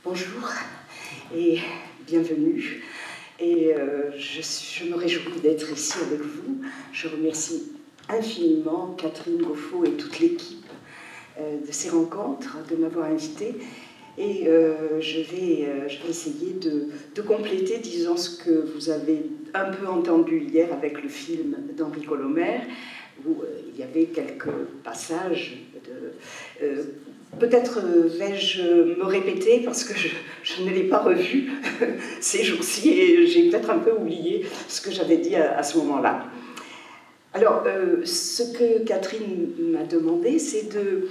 Bonjour et bienvenue. Et je me réjouis d'être ici avec vous. Je remercie infiniment Catherine Goffaut et toute l'équipe de ces rencontres, de m'avoir invitée. Et je vais essayer de compléter, disons, ce que vous avez un peu entendu hier avec le film d'Henri Colomer, où il y avait quelques passages de... Peut-être vais-je me répéter parce que je ne l'ai pas revu ces jours-ci et j'ai peut-être un peu oublié ce que j'avais dit à ce moment-là. Alors, ce que Catherine m'a demandé, c'est de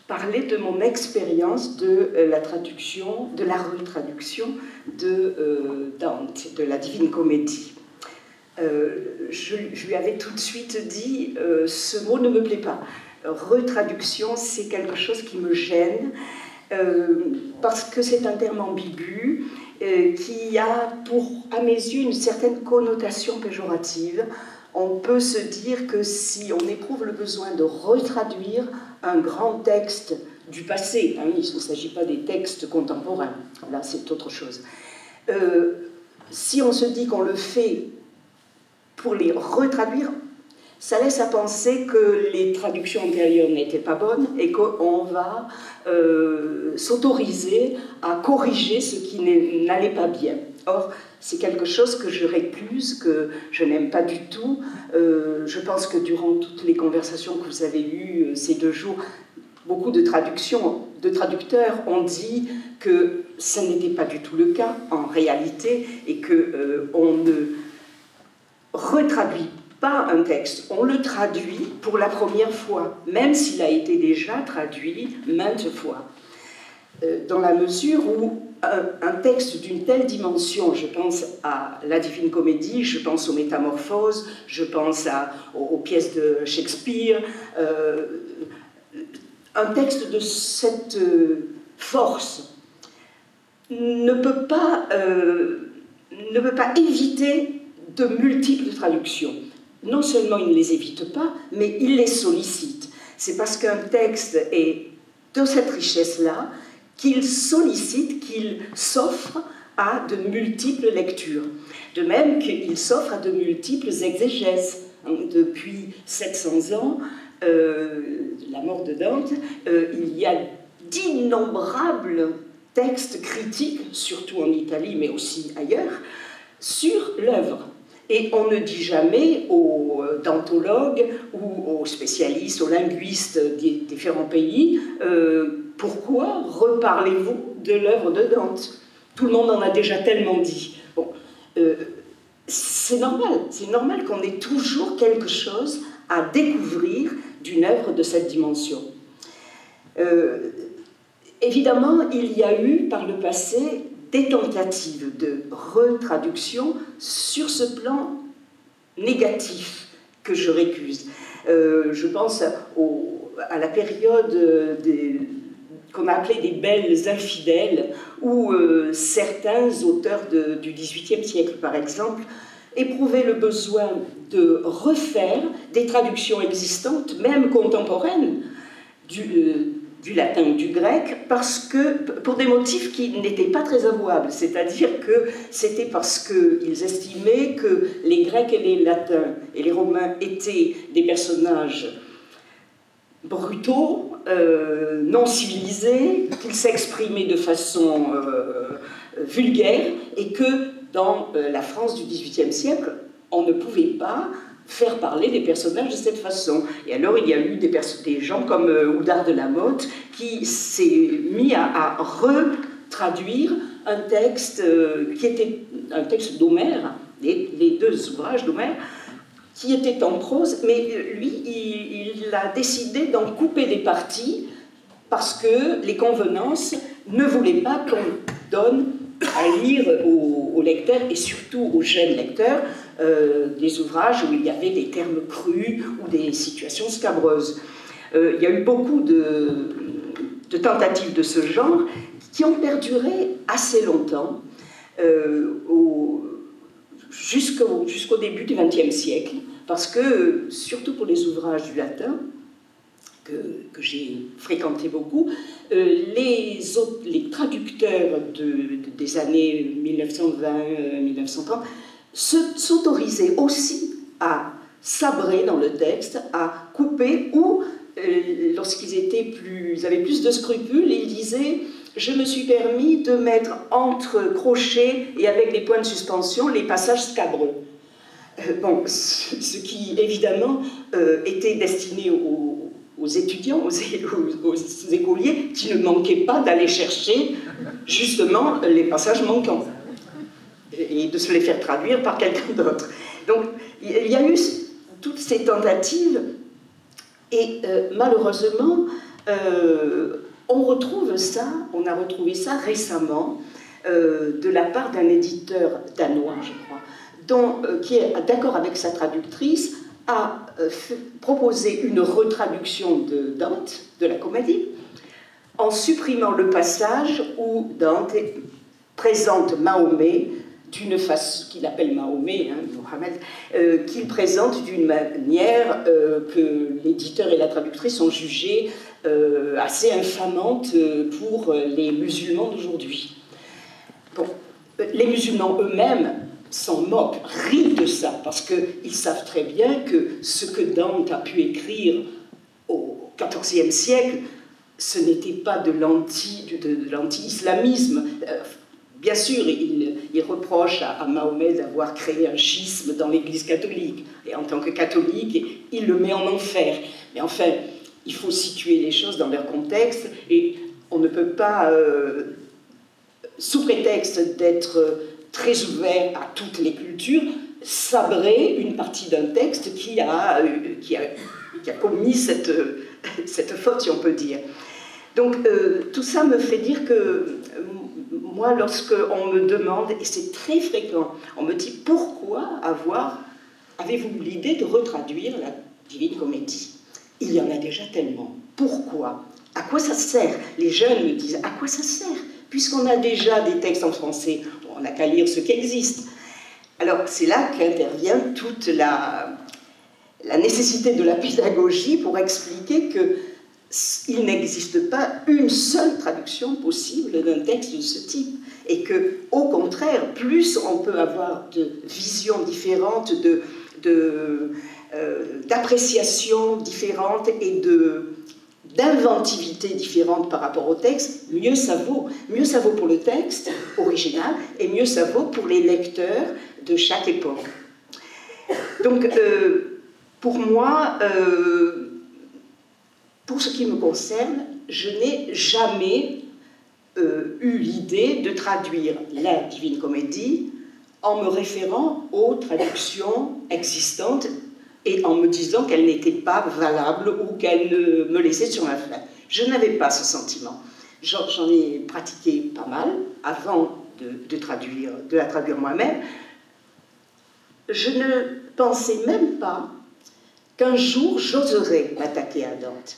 parler de mon expérience de la traduction, de la retraduction de Dante, de la Divine Comédie. Je lui avais tout de suite dit ce mot ne me plaît pas. Retraduction, c'est quelque chose qui me gêne parce que c'est un terme ambigu qui a, à mes yeux, une certaine connotation péjorative. On peut se dire que si on éprouve le besoin de retraduire un grand texte du passé, hein, il ne s'agit pas des textes contemporains, là c'est autre chose. Si on se dit qu'on le fait pour les retraduire, ça laisse à penser que les traductions antérieures n'étaient pas bonnes et qu'on va s'autoriser à corriger ce qui n'allait pas bien. Or, c'est quelque chose que je récuse, que je n'aime pas du tout. Je pense que durant toutes les conversations que vous avez eues ces 2 jours, beaucoup de traducteurs ont dit que ça n'était pas du tout le cas en réalité et qu'on ne retraduit pas un texte, on le traduit pour la première fois, même s'il a été déjà traduit maintes fois. Dans la mesure où un texte d'une telle dimension, je pense à la Divine Comédie, je pense aux Métamorphoses, je pense aux pièces de Shakespeare, un texte de cette force ne peut pas éviter de multiples traductions. Non seulement il ne les évite pas, mais il les sollicite. C'est parce qu'un texte est de cette richesse-là qu'il sollicite, qu'il s'offre à de multiples lectures. De même qu'il s'offre à de multiples exégèses. Depuis 700 ans, la mort de Dante, il y a d'innombrables textes critiques, surtout en Italie, mais aussi ailleurs, sur l'œuvre. Et on ne dit jamais aux dantologues ou aux spécialistes, aux linguistes des différents pays pourquoi reparlez-vous de l'œuvre de Dante? Tout le monde en a déjà tellement dit. Bon, c'est normal qu'on ait toujours quelque chose à découvrir d'une œuvre de cette dimension. Évidemment, il y a eu par le passé des tentatives de retraduction sur ce plan négatif que je récuse. Je pense à la période qu'on a appelée des belles infidèles, où certains auteurs du XVIIIe siècle, par exemple, éprouvaient le besoin de refaire des traductions existantes, même contemporaines, du latin ou du grec, pour des motifs qui n'étaient pas très avouables. C'est-à-dire que c'était parce qu'ils estimaient que les Grecs et les Latins et les Romains étaient des personnages brutaux, non civilisés, qu'ils s'exprimaient de façon vulgaire, et que dans la France du XVIIIe siècle, on ne pouvait pas faire parler des personnages de cette façon. Et alors il y a eu des gens comme Oudard de la Motte qui s'est mis à retraduire un texte qui était un texte d'Homère, les 2 ouvrages d'Homère, qui étaient en prose, mais lui, il a décidé d'en couper des parties parce que les convenances ne voulaient pas qu'on donne à lire aux lecteurs, et surtout aux jeunes lecteurs, des ouvrages où il y avait des termes crus ou des situations scabreuses. Il y a eu beaucoup de tentatives de ce genre qui ont perduré assez longtemps, jusqu'au début du XXe siècle, parce que, surtout pour les ouvrages du latin, que j'ai fréquenté beaucoup, les traducteurs des années 1920-1930 s'autorisaient aussi à sabrer dans le texte, à couper, ou lorsqu'ils avaient plus de scrupules, ils disaient « Je me suis permis de mettre entre crochets et avec des points de suspension les passages scabreux ». Bon, ce qui évidemment était destiné aux étudiants, aux écoliers, qui ne manquaient pas d'aller chercher justement les passages manquants et de se les faire traduire par quelqu'un d'autre. Donc il y a eu toutes ces tentatives et malheureusement on a retrouvé ça récemment de la part d'un éditeur danois, je crois, qui est d'accord avec sa traductrice, a proposé une retraduction de Dante, de la comédie, en supprimant le passage où Dante présente Mahomet d'une façon qu'il appelle Mahomet, Mohamed, qu'il présente d'une manière que l'éditeur et la traductrice ont jugée assez infamante pour les musulmans d'aujourd'hui. Bon, les musulmans eux-mêmes s'en moquent, rient de ça, parce qu'ils savent très bien que ce que Dante a pu écrire au XIVe siècle, ce n'était pas de l'anti-islamisme. Bien sûr, il reproche à Mahomet d'avoir créé un schisme dans l'Église catholique, et en tant que catholique, il le met en enfer. Mais enfin, il faut situer les choses dans leur contexte, et on ne peut pas, sous prétexte d'être très ouvert à toutes les cultures, sabrer une partie d'un texte qui a commis cette faute, si on peut dire. Donc tout ça me fait dire que moi, lorsqu'on me demande, et c'est très fréquent, on me dit pourquoi avez-vous l'idée de retraduire la Divine Comédie? Il y en a déjà tellement. Pourquoi? À quoi ça sert? Les jeunes me disent, à quoi ça sert? Puisqu'on a déjà des textes en français, on n'a qu'à lire ce qui existe. Alors c'est là qu'intervient toute la nécessité de la pédagogie pour expliquer qu'il n'existe pas une seule traduction possible d'un texte de ce type, et que, au contraire, plus on peut avoir de visions différentes, d'appréciations différentes et d'inventivité différente par rapport au texte, mieux ça vaut. Mieux ça vaut pour le texte original et mieux ça vaut pour les lecteurs de chaque époque. Donc, pour moi, pour ce qui me concerne, je n'ai jamais eu l'idée de traduire la Divine Comédie en me référant aux traductions existantes et en me disant qu'elle n'était pas valable ou qu'elle me laissait sur ma faim. Je n'avais pas ce sentiment. J'en ai pratiqué pas mal avant de la traduire moi-même. Je ne pensais même pas qu'un jour j'oserais m'attaquer à Dante.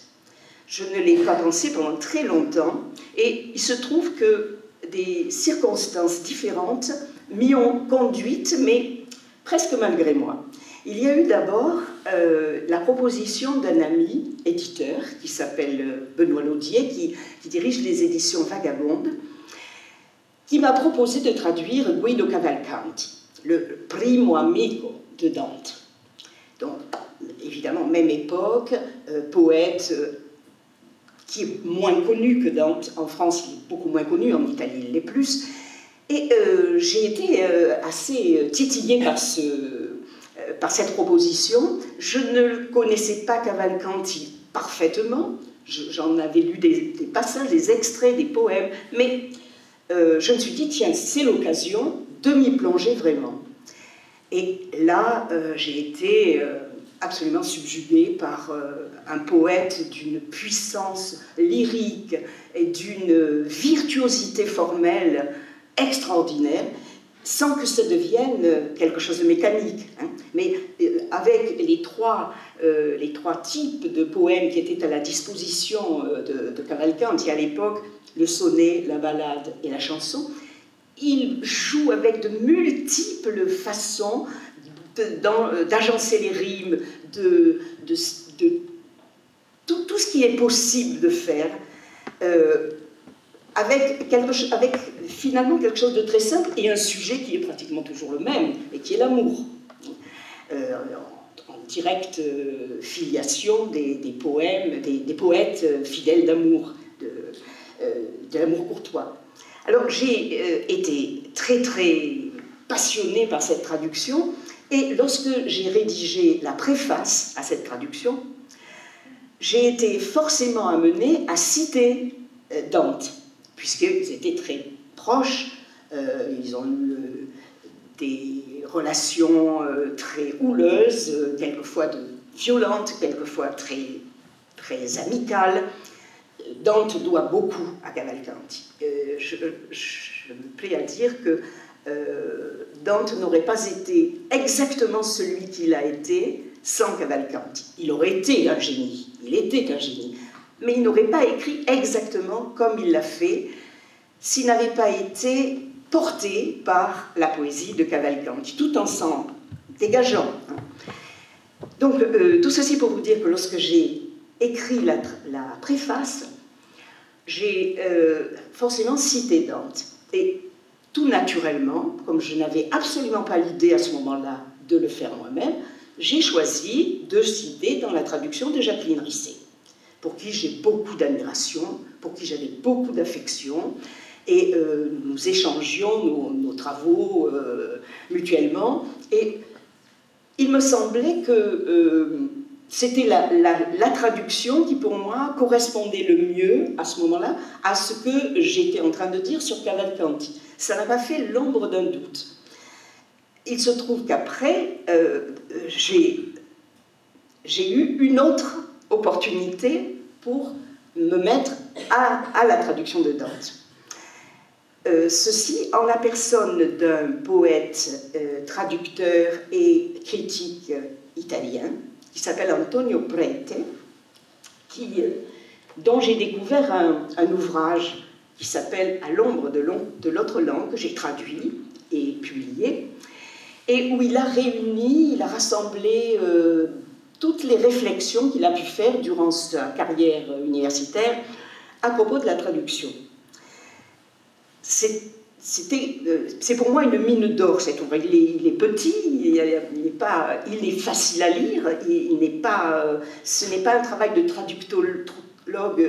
Je ne l'ai pas pensé pendant très longtemps, et il se trouve que des circonstances différentes m'y ont conduite, mais presque malgré moi. Il y a eu d'abord la proposition d'un ami éditeur qui s'appelle Benoît Laudier, qui dirige les éditions Vagabondes, qui m'a proposé de traduire Guido Cavalcanti, le primo amico de Dante. Donc, évidemment, même époque, poète qui est moins connu que Dante. En France, il est beaucoup moins connu, en Italie, il l'est plus. Et j'ai été assez titillée par cette proposition. Je ne connaissais pas Cavalcanti parfaitement. J'en avais lu des passages, des extraits, des poèmes, mais je me suis dit, tiens, c'est l'occasion de m'y plonger vraiment. Et là, j'ai été absolument subjuguée par un poète d'une puissance lyrique et d'une virtuosité formelle extraordinaire, sans que ça devienne quelque chose de mécanique, hein. Mais avec les trois types de poèmes qui étaient à la disposition de Cavalcanti à l'époque, le sonnet, la ballade et la chanson, il joue avec de multiples façons d'agencer les rimes, tout ce qui est possible de faire avec finalement quelque chose de très simple et un sujet qui est pratiquement toujours le même, et qui est l'amour. En directe filiation des poèmes, des poètes fidèles d'amour, de l'amour courtois. Alors j'ai été très très passionnée par cette traduction, et lorsque j'ai rédigé la préface à cette traduction, j'ai été forcément amenée à citer Dante, puisqu'ils étaient très proches, ils ont eu des relations très houleuses, quelquefois violentes, quelquefois très, très amicales. Dante doit beaucoup à Cavalcanti. Je me plais à dire que Dante n'aurait pas été exactement celui qu'il a été sans Cavalcanti. Il aurait été un génie, il était un génie, mais il n'aurait pas écrit exactement comme il l'a fait s'il n'avait pas été porté par la poésie de Cavalcanti, tout en s'en dégageant. Donc, tout ceci pour vous dire que lorsque j'ai écrit la préface, j'ai forcément cité Dante. Et tout naturellement, comme je n'avais absolument pas l'idée à ce moment-là de le faire moi-même, j'ai choisi de citer dans la traduction de Jacqueline Risset, pour qui j'ai beaucoup d'admiration, pour qui j'avais beaucoup d'affection, et nous échangions nos travaux mutuellement, et il me semblait que c'était la traduction qui, pour moi, correspondait le mieux, à ce moment-là, à ce que j'étais en train de dire sur Cavalcanti. Ça n'a pas fait l'ombre d'un doute. Il se trouve qu'après, j'ai eu une autre opportunité pour me mettre à la traduction de Dante. Ceci en la personne d'un poète, traducteur et critique italien, qui s'appelle Antonio Prete, dont j'ai découvert un ouvrage qui s'appelle « À l'ombre de l'autre langue », que j'ai traduit et publié, et où il a réuni, il a rassemblé toutes les réflexions qu'il a pu faire durant sa carrière universitaire à propos de la traduction. C'est pour moi une mine d'or, cet ouvrage. Il est petit, il est facile à lire, ce n'est pas un travail de traductologue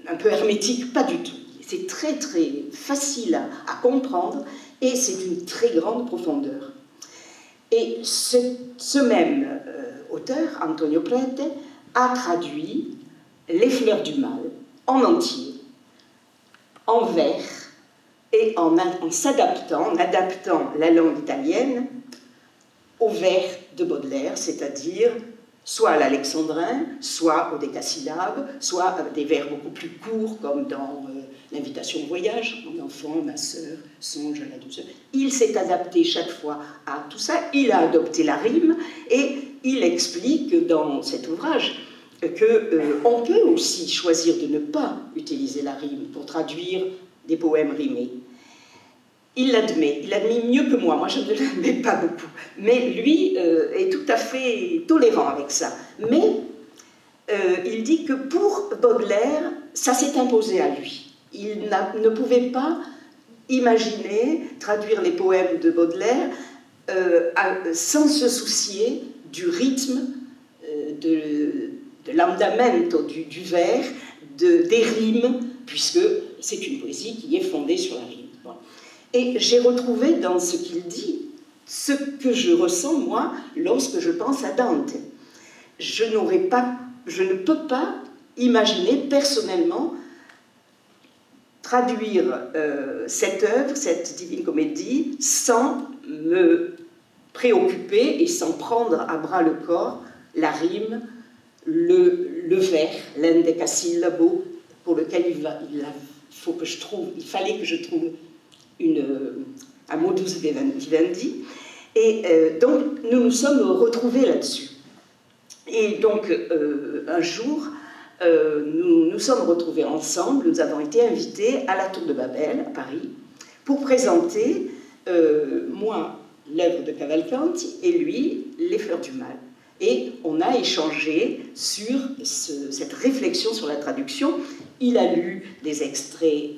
un peu hermétique, pas du tout. C'est très très facile à comprendre et c'est d'une très grande profondeur. Et ce même auteur, Antonio Prete, a traduit Les Fleurs du Mal en entier, en vers, et en adaptant la langue italienne aux vers de Baudelaire, c'est-à-dire soit à l'alexandrin, soit au décasyllabe, soit des vers beaucoup plus courts, comme dans l'invitation au voyage, mon enfant, ma sœur, songe à la douceur. Il s'est adapté chaque fois à tout ça, il a adopté la rime, et il explique dans cet ouvrage qu'on peut aussi choisir de ne pas utiliser la rime pour traduire des poèmes rimés. Il l'admet mieux que moi je ne l'admets pas beaucoup, mais lui est tout à fait tolérant avec ça. Mais il dit que pour Baudelaire, ça s'est imposé à lui. Il ne pouvait pas imaginer traduire les poèmes de Baudelaire sans se soucier du rythme, de l'andamento du vers, des rimes, puisque c'est une poésie qui est fondée sur la rime. Bon. Et j'ai retrouvé dans ce qu'il dit ce que je ressens, moi, lorsque je pense à Dante. Je ne peux pas imaginer personnellement traduire cette œuvre, cette Divine Comédie, sans me préoccuper et sans prendre à bras le corps la rime, le vers, l'endecasillabo, pour lequel il fallait que je trouve un modus vivendi. Et donc, nous nous sommes retrouvés là-dessus. Et donc, un jour, nous nous sommes retrouvés ensemble, nous avons été invités à la Tour de Babel, à Paris, pour présenter, moi, l'œuvre de Cavalcanti, et lui, Les Fleurs du Mal. et on a échangé sur cette réflexion sur la traduction. Il a lu des extraits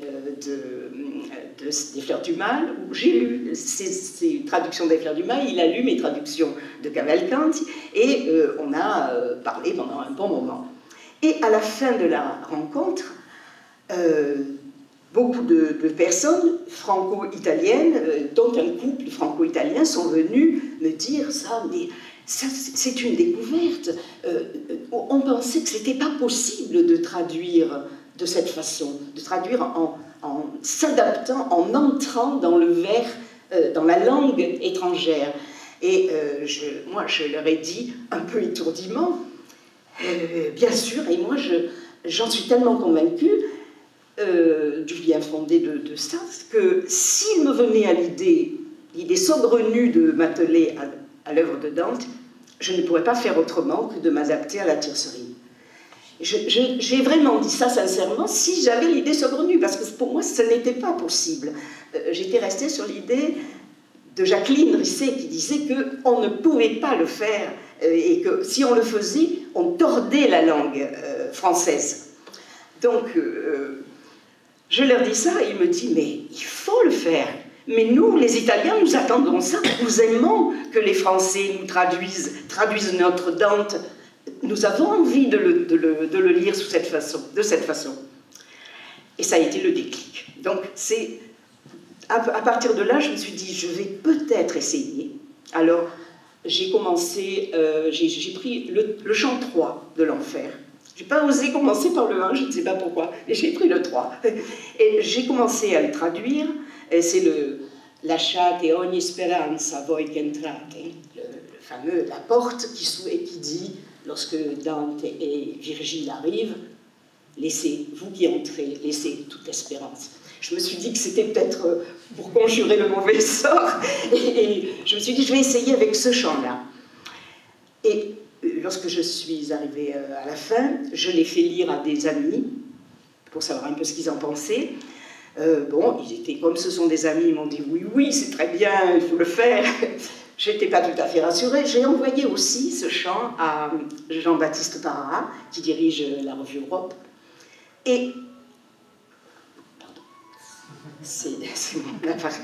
des Fleurs du Mal, où j'ai lu ses traductions des Fleurs du Mal, il a lu mes traductions de Cavalcanti, et on a parlé pendant un bon moment. Et à la fin de la rencontre, beaucoup de personnes franco-italiennes, dont un couple franco-italien, sont venus me dire ça, mais ça, c'est une découverte. On pensait que ce n'était pas possible de traduire de cette façon, de traduire en s'adaptant, en entrant dans le vers, dans la langue étrangère. Et moi, je leur ai dit, un peu étourdiment, bien sûr, et moi, j'en suis tellement convaincue, du bien fondé de ça, que s'il me venait à l'idée saugrenue de m'atteler à l'œuvre de Dante, je ne pourrais pas faire autrement que de m'adapter à la tiercerie. J'ai vraiment dit ça sincèrement si j'avais l'idée saugrenue, parce que pour moi, ce n'était pas possible. J'étais restée sur l'idée de Jacqueline Risset qui disait qu'on ne pouvait pas le faire et que si on le faisait, on tordait la langue française. Donc, je leur dis ça et ils me disent « mais il faut le faire ». Mais nous, les Italiens, nous attendons ça. Nous aimons que les Français nous traduisent notre Dante. Nous avons envie de le lire de cette façon. Et ça a été le déclic. Donc, à partir de là, je me suis dit, je vais peut-être essayer. Alors, j'ai commencé, j'ai pris le chant 3 de l'Enfer. Je n'ai pas osé commencer par le 1, je ne sais pas pourquoi, mais j'ai pris le 3. Et j'ai commencé à le traduire. C'est Lasciate ogni speranza voi che entrate, le fameux, la porte qui dit, lorsque Dante et Virgile arrivent, laissez, vous qui entrez, laissez toute espérance. Je me suis dit que c'était peut-être pour conjurer le mauvais sort, et je me suis dit, je vais essayer avec ce chant-là. Et lorsque je suis arrivée à la fin, je l'ai fait lire à des amis, pour savoir un peu ce qu'ils en pensaient. Bon, ils étaient comme ce sont des amis, ils m'ont dit oui, c'est très bien, il faut le faire. Je n'étais pas tout à fait rassurée. J'ai envoyé aussi ce chant à Jean-Baptiste Parra, qui dirige la revue Europe. Et, pardon, c'est mon appareil.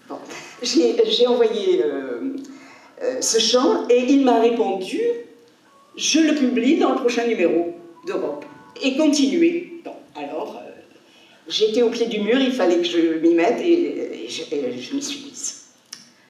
Bon, j'ai envoyé ce chant et il m'a répondu, je le publie dans le prochain numéro d'Europe. Et continuez. Bon, alors... j'étais au pied du mur, il fallait que je m'y mette et je m'y suis mise.